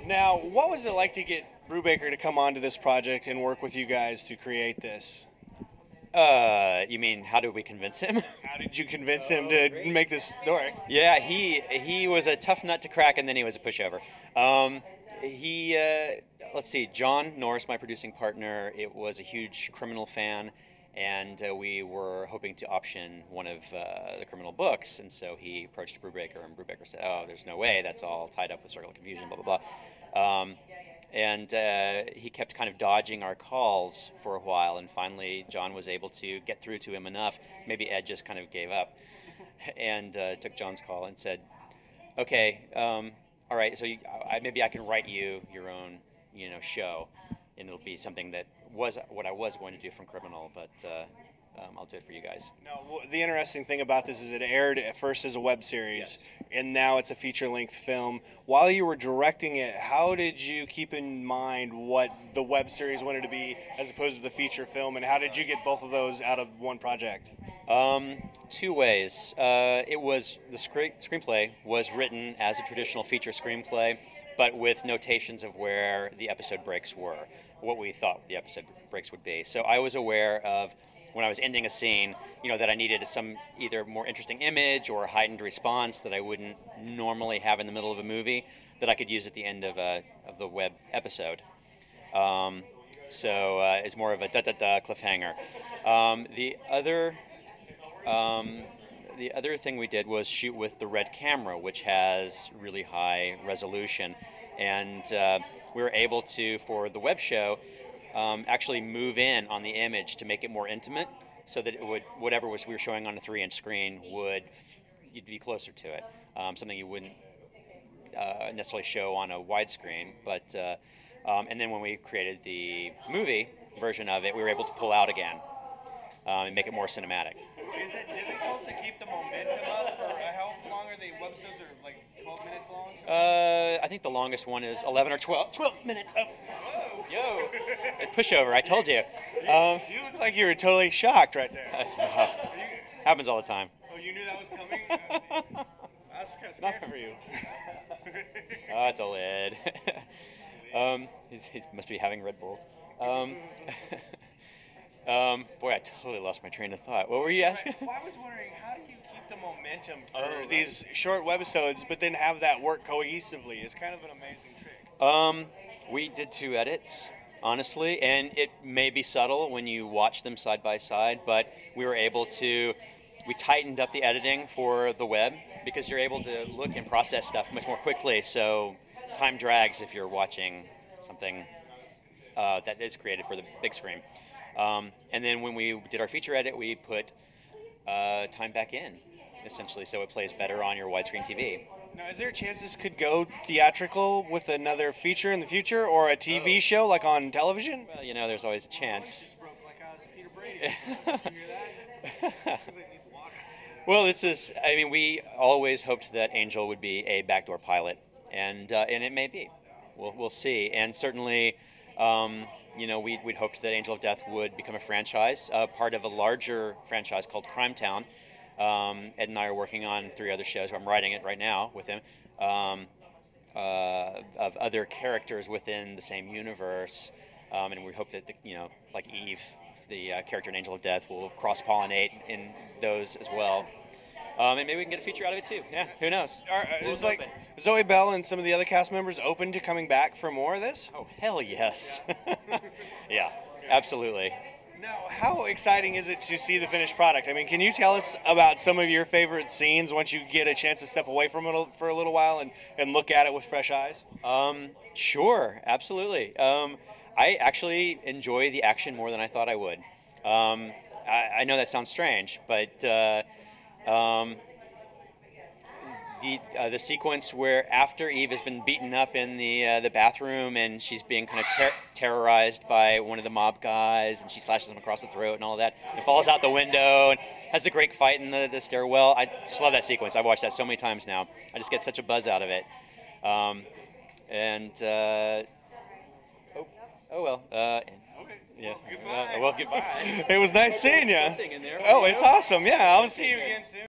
Now, what was it like to get Brubaker to come onto this project and work with you guys to create this? You mean how did we convince him? How did you convince him to make this story? Yeah, he was a tough nut to crack, and then he was a pushover. Let's see, John Norris, my producing partner, it was a huge criminal fan, and we were hoping to option one of the criminal books, and so he approached Brubaker, and Brubaker said, "Oh, there's no way, that's all tied up with Circle of Confusion, blah, blah, blah." And he kept kind of dodging our calls for a while, and finally John was able to get through to him enough. Maybe Ed just kind of gave up and took John's call and said, "Okay, all right, so maybe I can write you your own, show, and it'll be something that was what I was going to do from Criminal, but I'll do it for you guys." No, the interesting thing about this is it aired at first as a web series, and now it's a feature-length film. While you were directing it, how did you keep in mind what the web series wanted to be as opposed to the feature film, and how did you get both of those out of one project? Two ways. It was the screenplay was written as a traditional feature screenplay, but with notations of where the episode breaks were, what we thought the episode breaks would be. So I was aware of, when I was ending a scene, that I needed some either more interesting image or heightened response that I wouldn't normally have in the middle of a movie that I could use at the end of the web episode. So it's more of a da-da-da cliffhanger. The other thing we did was shoot with the Red camera, which has really high resolution, and we were able to, for the web show, actually move in on the image to make it more intimate, so that it would, whatever we were showing on a 3-inch screen you'd be closer to it. Something you wouldn't necessarily show on a widescreen, but and then when we created the movie version of it, we were able to pull out again and make it more cinematic. Is it difficult to keep the momentum up, or how long are they? Webisodes are like 12 minutes long? I think the longest one is 11 or 12 minutes. Oh. Whoa. Yo, pushover, I told you. You look like you were totally shocked right there. Happens all the time. Oh, you knew that was coming? I was kind of scared for you. Oh, it's old Ed. He must be having Red Bulls. Boy, I totally lost my train of thought. What were you asking? Well, I was wondering, how do you keep the momentum for these short webisodes, but then have that work cohesively? It's kind of an amazing trick. We did 2 edits, honestly, and it may be subtle when you watch them side by side, but we were able to, we tightened up the editing for the web because you're able to look and process stuff much more quickly, so time drags if you're watching something that is created for the big screen. And then when we did our feature edit, we put time back in, essentially, so it plays better on your widescreen TV. Now, is there a chance this could go theatrical with another feature in the future, or a TV show like on television? Well, there's always a chance. Just broke like I was Peter Brady. Can you hear that? Well, we always hoped that Angel would be a backdoor pilot, and it may be. We'll see. And certainly, we'd hoped that Angel of Death would become a franchise, part of a larger franchise called Crime Town. Ed and I are working on 3 other shows. I'm writing it right now with him, of other characters within the same universe, and we hope that like Eve, the character in Angel of Death, will cross-pollinate in those as well. And maybe we can get a feature out of it too. Yeah, who knows? Is like Zoe Bell and some of the other cast members open to coming back for more of this? Oh, hell yes. Yeah, absolutely. Now, how exciting is it to see the finished product? I mean, can you tell us about some of your favorite scenes once you get a chance to step away from it for a little while and look at it with fresh eyes? Sure, absolutely. I actually enjoy the action more than I thought I would. I know that sounds strange, but the sequence where after Eve has been beaten up in the bathroom and she's being kind of terrorized by one of the mob guys, and she slashes him across the throat and all of that, and falls out the window and has a great fight in the stairwell. I just love that sequence. I've watched that so many times now. I just get such a buzz out of it. Yeah. Goodbye. Well, goodbye. It was nice seeing you. In there. Oh, it's awesome. Yeah, I'll see you again soon.